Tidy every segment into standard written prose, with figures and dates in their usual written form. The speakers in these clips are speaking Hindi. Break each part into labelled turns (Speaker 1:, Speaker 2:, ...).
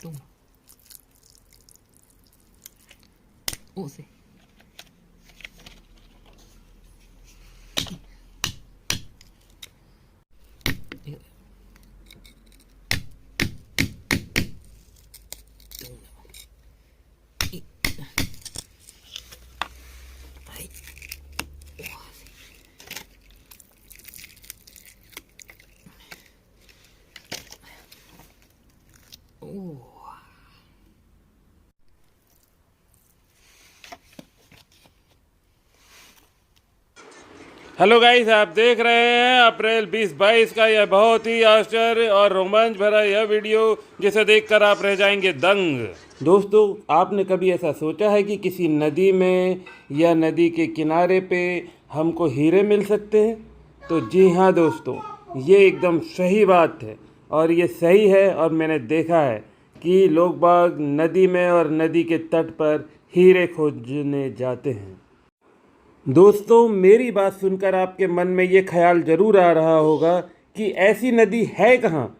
Speaker 1: तुम उसे
Speaker 2: हेलो गाइस, आप देख रहे हैं अप्रैल 2022 का यह बहुत ही आश्चर्य और रोमांच भरा यह वीडियो जिसे देखकर आप रह जाएंगे दंग। दोस्तों, आपने कभी ऐसा सोचा है कि किसी नदी में या नदी के किनारे पे हमको हीरे मिल सकते हैं? तो जी हाँ दोस्तों, ये एकदम सही बात है और ये सही है। और मैंने देखा है कि लोग बाग नदी में और नदी के तट पर हीरे खोजने जाते हैं। दोस्तों, मेरी बात सुनकर आपके मन में ये ख्याल ज़रूर आ रहा होगा कि ऐसी नदी है कहाँ,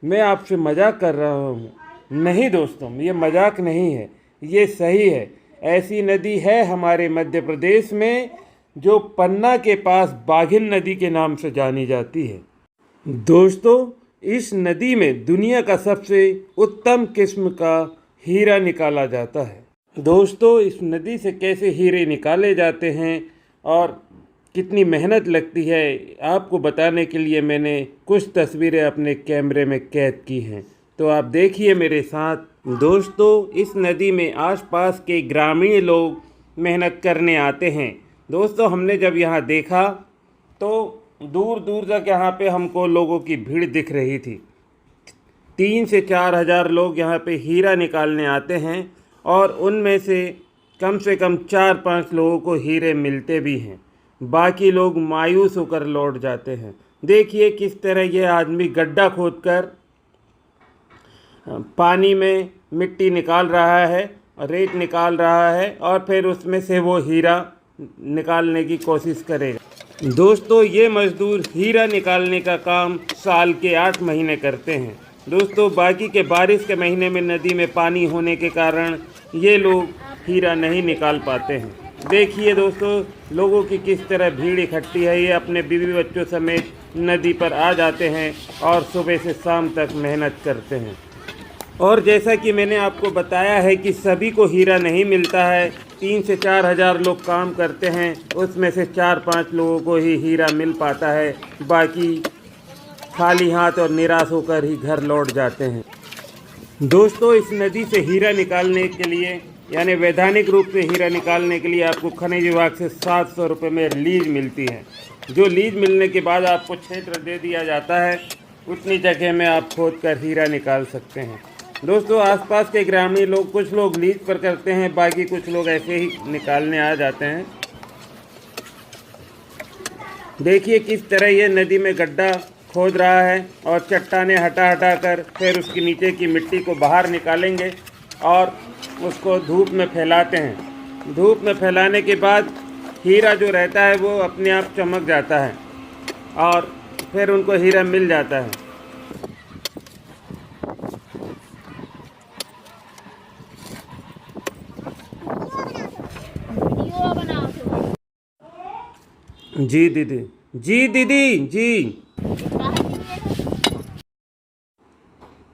Speaker 2: मैं आपसे मजाक कर रहा हूँ। नहीं दोस्तों, ये मजाक नहीं है, ये सही है। ऐसी नदी है हमारे मध्य प्रदेश में, जो पन्ना के पास बाघिन नदी के नाम से जानी जाती है। दोस्तों, इस नदी में दुनिया का सबसे उत्तम किस्म का हीरा निकाला जाता है। दोस्तों, इस नदी से कैसे हीरे निकाले जाते हैं और कितनी मेहनत लगती है, आपको बताने के लिए मैंने कुछ तस्वीरें अपने कैमरे में कैद की हैं। तो आप देखिए मेरे साथ। दोस्तों, इस नदी में आसपास के ग्रामीण लोग मेहनत करने आते हैं। दोस्तों, हमने जब यहाँ देखा तो दूर दूर तक यहाँ पे हमको लोगों की भीड़ दिख रही थी। 3 से 4 हज़ार लोग यहाँ पे हीरा निकालने आते हैं और उनमें से कम 4-5 लोगों को हीरे मिलते भी हैं। बाकी लोग मायूस होकर लौट जाते हैं। देखिए किस तरह ये आदमी गड्ढा खोदकर पानी में मिट्टी निकाल रहा है, रेत निकाल रहा है और फिर उसमें से वो हीरा निकालने की कोशिश करेगा। दोस्तों, ये मज़दूर हीरा निकालने का काम साल के 8 महीने करते हैं। दोस्तों, बाकी के बारिश के महीने में नदी में पानी होने के कारण ये लोग हीरा नहीं निकाल पाते हैं। देखिए दोस्तों, लोगों की किस तरह भीड़ इकट्ठी है। ये अपने बीवी बच्चों समेत नदी पर आ जाते हैं और सुबह से शाम तक मेहनत करते हैं। और जैसा कि मैंने आपको बताया है कि सभी को हीरा नहीं मिलता है। 3 से 4 हज़ार लोग काम करते हैं, उसमें से 4-5 लोगों को ही हीरा मिल पाता है। बाकी खाली हाथ और निराश होकर ही घर लौट जाते हैं। दोस्तों, इस नदी से हीरा निकालने के लिए यानी वैधानिक रूप से हीरा निकालने के लिए आपको खनिज विभाग से 700 रुपये में लीज मिलती है। जो लीज मिलने के बाद आपको क्षेत्र दे दिया जाता है, उतनी जगह में आप खोद कर हीरा निकाल सकते हैं। दोस्तों, आसपास के ग्रामीण लोग, कुछ लोग लीज पर करते हैं, बाकी कुछ लोग ऐसे ही निकालने आ जाते हैं। देखिए किस तरह ये नदी में गड्ढा खोद रहा है और चट्टानें हटा हटा कर फिर उसके नीचे की मिट्टी को बाहर निकालेंगे और उसको धूप में फैलाते हैं। धूप में फैलाने के बाद हीरा जो रहता है वो अपने आप चमक जाता है और फिर उनको हीरा मिल जाता है। जी दीदी, जी दीदी,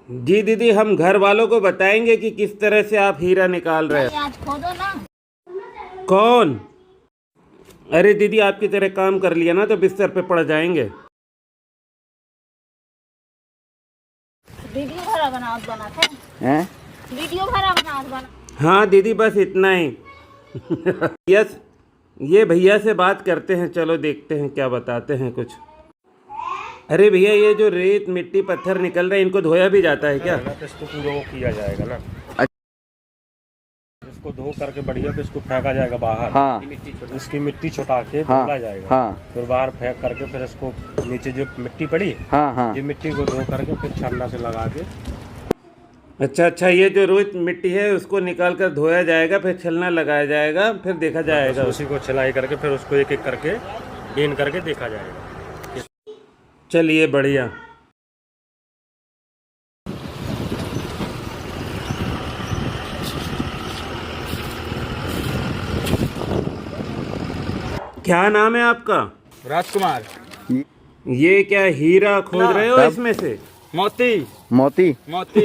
Speaker 2: जी दीदी, हम घर वालों को बताएंगे कि किस तरह से आप हीरा निकाल रहे हैं।
Speaker 3: आज खोदो ना।
Speaker 2: कौन? अरे दीदी, आपकी तरह काम कर लिया ना तो बिस्तर पे पड़ जाएंगे।
Speaker 3: वीडियो भरा बनाते
Speaker 2: हैं?
Speaker 3: वीडियो भरा बना।
Speaker 2: हाँ दीदी, बस इतना ही। यस, ये भैया से बात करते हैं, चलो देखते हैं क्या बताते हैं कुछ। अरे भैया, ये जो रेत मिट्टी पत्थर निकल रहे हैं, इनको धोया भी जाता है क्या?
Speaker 4: तो इसको पूरा वो किया जाएगा ना। इसको धो करके बढ़िया से इसको फेंका जाएगा बाहर।
Speaker 5: हाँ।
Speaker 4: इसकी मिट्टी छुटा के
Speaker 5: हाँ।
Speaker 4: धोला जाएगा।
Speaker 5: हाँ।
Speaker 4: फिर बाहर फेंक करके फिर इसको नीचे जो मिट्टी पड़ी,
Speaker 5: हाँ हाँ
Speaker 4: ये मिट्टी को धो करके फिर छन्ना से लगा के।
Speaker 2: अच्छा, ये जो रोज मिट्टी है उसको निकाल कर धोया जाएगा, फिर छलना लगाया जाएगा, फिर देखा जाएगा।
Speaker 4: उसी को छिलाई करके फिर उसको एक एक करके बीन करके देखा जाएगा।
Speaker 2: चलिए बढ़िया। क्या नाम है आपका?
Speaker 4: राजकुमार।
Speaker 2: ये क्या हीरा खोद रहे हो इसमें से?
Speaker 4: मोती।
Speaker 5: मोती
Speaker 4: मोती।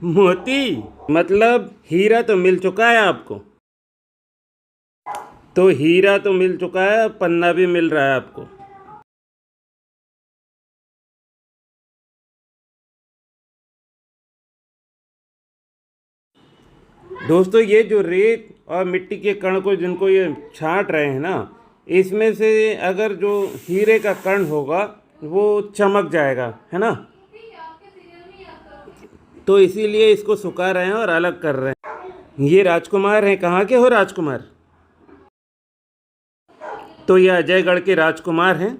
Speaker 2: मोती मतलब हीरा तो मिल चुका है आपको। तो हीरा तो मिल चुका है, पन्ना भी मिल रहा है आपको। दोस्तों ये जो रेत और मिट्टी के कण को जिनको ये छांट रहे हैं ना, इसमें से अगर जो हीरे का कण होगा वो चमक जाएगा, है ना। तो इसीलिए इसको सुखा रहे हैं और अलग कर रहे हैं। ये राजकुमार हैं। कहाँ के हो राजकुमार? तो ये अजयगढ़ के राजकुमार हैं।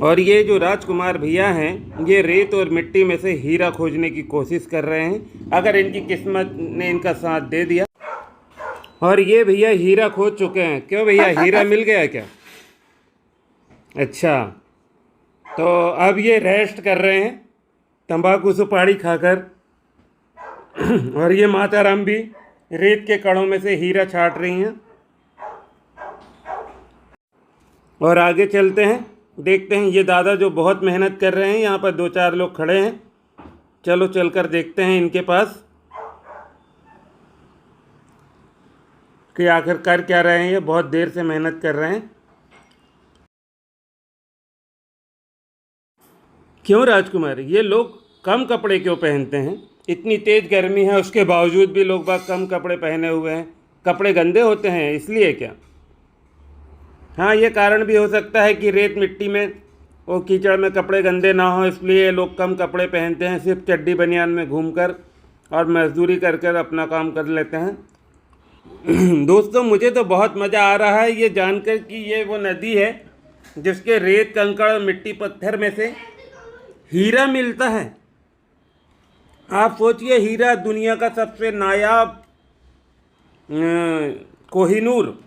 Speaker 2: और ये जो राजकुमार भैया हैं ये रेत और मिट्टी में से हीरा खोजने की कोशिश कर रहे हैं, अगर इनकी किस्मत ने इनका साथ दे दिया। और ये भैया हीरा खोज चुके हैं। क्यों भैया, हीरा मिल गया क्या? अच्छा, तो अब ये रेस्ट कर रहे हैं तंबाकू सुपारी खाकर। और ये माता राम भी रेत के कणों में से हीरा छाट रही हैं। और आगे चलते हैं, देखते हैं। ये दादा जो बहुत मेहनत कर रहे हैं, यहाँ पर 2-4 लोग खड़े हैं। चलो चलकर देखते हैं इनके पास कि आखिर कर क्या रहे हैं। ये बहुत देर से मेहनत कर रहे हैं। क्यों राजकुमार, ये लोग कम कपड़े क्यों पहनते हैं? इतनी तेज़ गर्मी है उसके बावजूद भी लोग बाग कम कपड़े पहने हुए हैं। कपड़े गंदे होते हैं इसलिए क्या? हाँ, ये कारण भी हो सकता है कि रेत मिट्टी में वो कीचड़ में कपड़े गंदे ना हो, इसलिए लोग कम कपड़े पहनते हैं। सिर्फ चड्डी बनियान में घूमकर और मजदूरी कर कर अपना काम कर लेते हैं। दोस्तों मुझे तो बहुत मज़ा आ रहा है ये जानकर कि ये वो नदी है जिसके रेत कंकड़ और मिट्टी पत्थर में से हीरा मिलता है। आप सोचिए, हीरा दुनिया का सबसे नायाब कोहिनूर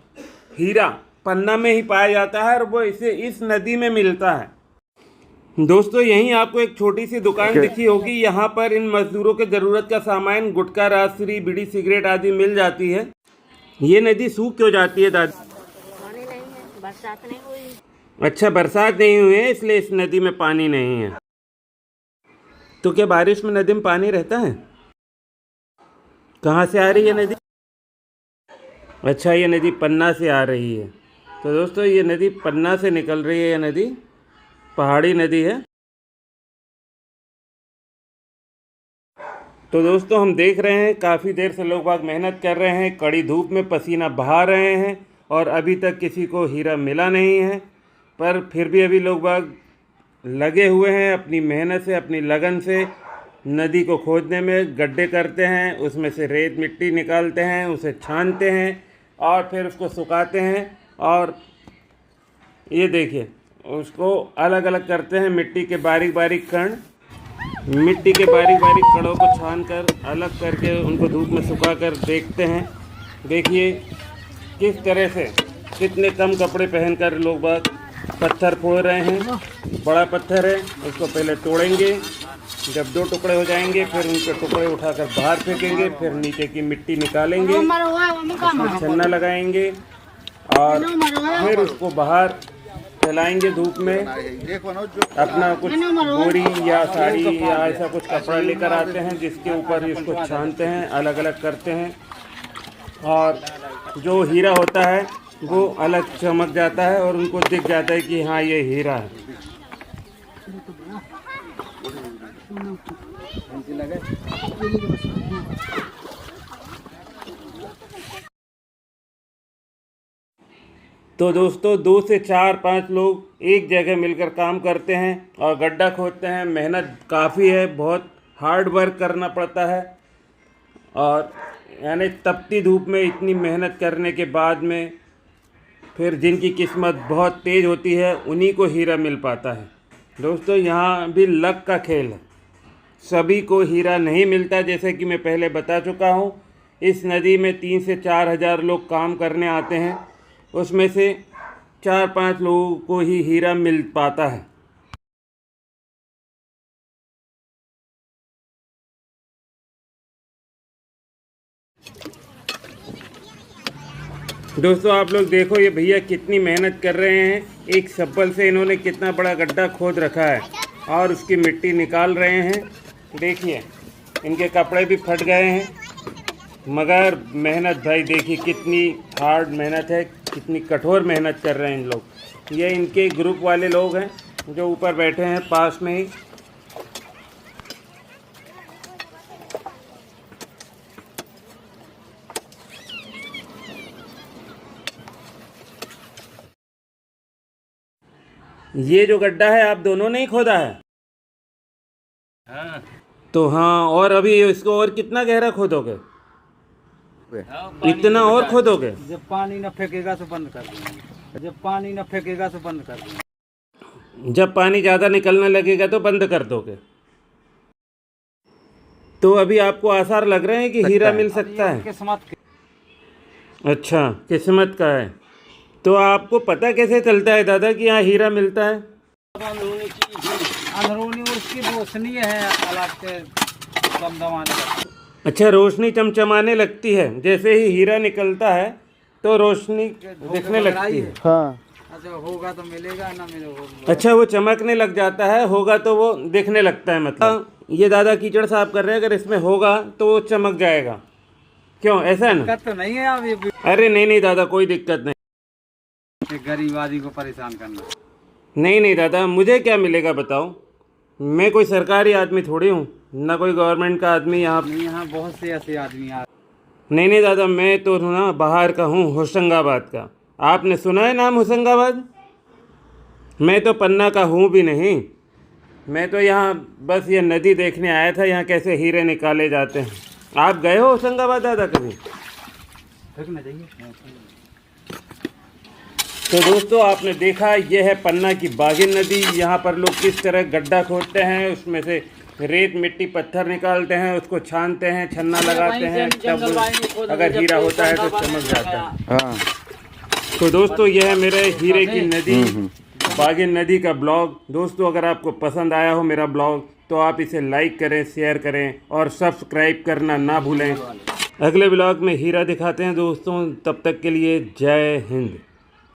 Speaker 2: हीरा पन्ना में ही पाया जाता है और वो इसे इस नदी में मिलता है। दोस्तों यहीं आपको एक छोटी सी दुकान दिखी होगी। यहाँ पर इन मजदूरों के ज़रूरत का सामान, गुटखा, राजश्री, बीड़ी, सिगरेट आदि मिल जाती है। ये नदी सूख क्यों जाती है दादी?
Speaker 3: पानी नहीं है, बरसात नहीं हुई।
Speaker 2: अच्छा, बरसात नहीं हुई है इसलिए इस नदी में पानी नहीं है। तो क्या बारिश में नदी में पानी रहता है? कहाँ से आ रही है नदी? अच्छा, ये नदी पन्ना से आ रही है। तो दोस्तों ये नदी पन्ना से निकल रही है। ये नदी पहाड़ी नदी है। तो दोस्तों हम देख रहे हैं काफ़ी देर से लोग बाग मेहनत कर रहे हैं, कड़ी धूप में पसीना बहा रहे हैं और अभी तक किसी को हीरा मिला नहीं है। पर फिर भी अभी लोग बाग लगे हुए हैं अपनी मेहनत से, अपनी लगन से नदी को खोदने में। गड्ढे करते हैं, उसमें से रेत मिट्टी निकालते हैं, उसे छानते हैं और फिर उसको सुखाते हैं। और ये देखिए उसको अलग अलग करते हैं। मिट्टी के बारीक बारीक कण, मिट्टी के बारीक बारीक कणों को छानकर अलग करके उनको धूप में सुखाकर देखते हैं। देखिए किस तरह से कितने कम कपड़े पहनकर लोग बाग पत्थर फोड़ रहे हैं। बड़ा पत्थर है, उसको पहले तोड़ेंगे। जब 2 टुकड़े हो जाएंगे फिर उनके टुकड़े उठाकर बाहर फेंकेंगे। फिर नीचे की मिट्टी निकालेंगे, उसमें छन्ना लगाएंगे और फिर उसको बाहर फैलाएंगे धूप में। अपना कुछ बोरी या साड़ी या ऐसा कुछ कपड़ा लेकर आते हैं जिसके ऊपर इसको छानते हैं, अलग अलग करते हैं और जो हीरा होता है वो अलग चमक जाता है और उनको दिख जाता है कि हाँ ये हीरा है। तो दोस्तों 2 से 4-5 लोग एक जगह मिलकर काम करते हैं और गड्ढा खोदते हैं। मेहनत काफ़ी है, बहुत हार्ड वर्क करना पड़ता है। और यानी तपती धूप में इतनी मेहनत करने के बाद में फिर जिनकी किस्मत बहुत तेज़ होती है उन्हीं को हीरा मिल पाता है। दोस्तों यहाँ भी लक का खेल है, सभी को हीरा नहीं मिलता। जैसे कि मैं पहले बता चुका हूँ, इस नदी में 3 से 4 हज़ार लोग काम करने आते हैं, उसमें से 4-5 लोगों को ही हीरा मिल पाता है। दोस्तों आप लोग देखो ये भैया कितनी मेहनत कर रहे हैं। एक शब्बल से इन्होंने कितना बड़ा गड्ढा खोद रखा है और उसकी मिट्टी निकाल रहे हैं। देखिए इनके कपड़े भी फट गए हैं, मगर मेहनत भाई देखिए कितनी हार्ड मेहनत है, कितनी कठोर मेहनत कर रहे हैं इन लोग। ये इनके ग्रुप वाले लोग हैं जो ऊपर बैठे हैं पास में ही। ये जो गड्ढा है आप दोनों ने ही खोदा है?
Speaker 4: हाँ।
Speaker 2: तो हाँ, और अभी इसको और कितना गहरा खोदोगे? इतना और खोदोगे?
Speaker 5: जब पानी न फेंकेगा तो बंद कर देंगे, जब पानी न फेंकेगा तो बंद कर देंगे।
Speaker 2: जब पानी ज़्यादा निकलने लगेगा तो बंद कर दोगे। तो अभी आपको आसार लग रहे हैं कि हीरा मिल सकता है?
Speaker 5: किस्मत के
Speaker 2: अच्छा, किस्मत का है। तो आपको पता कैसे चलता है दादा कि यहाँ हीरा मिलता है?
Speaker 5: अंदरूनी उसकी रोशनी है अलग से दमदमाने लगती।
Speaker 2: अच्छा, रोशनी चमचमाने लगती है। जैसे ही हीरा निकलता है तो रोशनी दिखने लगती है।
Speaker 5: हाँ। अच्छा होगा तो मिलेगा, ना मिलेगा।
Speaker 2: अच्छा, वो चमकने लग जाता है, होगा तो वो दिखने लगता है। मतलब ये दादा कीचड़ साफ कर रहे हैं, अगर इसमें होगा तो वो चमक जाएगा। क्यों, ऐसा है ना?
Speaker 5: दिक्कत तो नहीं है अब ये
Speaker 2: अरे नहीं नहीं दादा, कोई दिक्कत नहीं।
Speaker 5: गरीब आदमी को परेशान करना।
Speaker 2: नहीं नहीं दादा, मुझे क्या मिलेगा बताओ? मैं कोई सरकारी आदमी थोड़ी हूँ, ना कोई गवर्नमेंट का आदमी यहाँ।
Speaker 5: यहाँ बहुत से ऐसे आदमी आ।
Speaker 2: नहीं नहीं दादा, मैं तो ना बाहर का हूँ, होशंगाबाद का। आपने सुना है नाम होशंगाबाद? मैं तो पन्ना का हूँ भी नहीं। मैं तो यहाँ बस ये नदी देखने आया था, यहाँ कैसे हीरे निकाले जाते हैं। आप गए हो होशंगाबाद दादा कभी? तो दोस्तों आपने देखा, यह है पन्ना की बागिन नदी। यहाँ पर लोग किस तरह गड्ढा खोदते हैं, उसमें से रेत मिट्टी पत्थर निकालते हैं, उसको छानते हैं, छन्ना लगाते हैं, तब अगर हीरा होता है तो चमक जाता है।
Speaker 5: हाँ।
Speaker 2: तो दोस्तों यह है मेरे हीरे की नदी, बागिन नदी का ब्लॉग। दोस्तों अगर आपको पसंद आया हो मेरा ब्लॉग तो आप इसे लाइक करें, शेयर करें और सब्सक्राइब करना ना भूलें। अगले ब्लॉग में हीरा दिखाते हैं दोस्तों, तब तक के लिए जय हिंद।